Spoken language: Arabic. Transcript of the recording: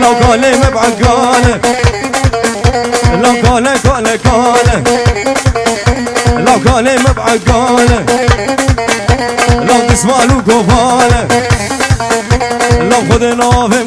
لو قالي مبعد قاله لو قاله لو قالي مبعد قاله لو تسمع له قفاله لو خذ نوفم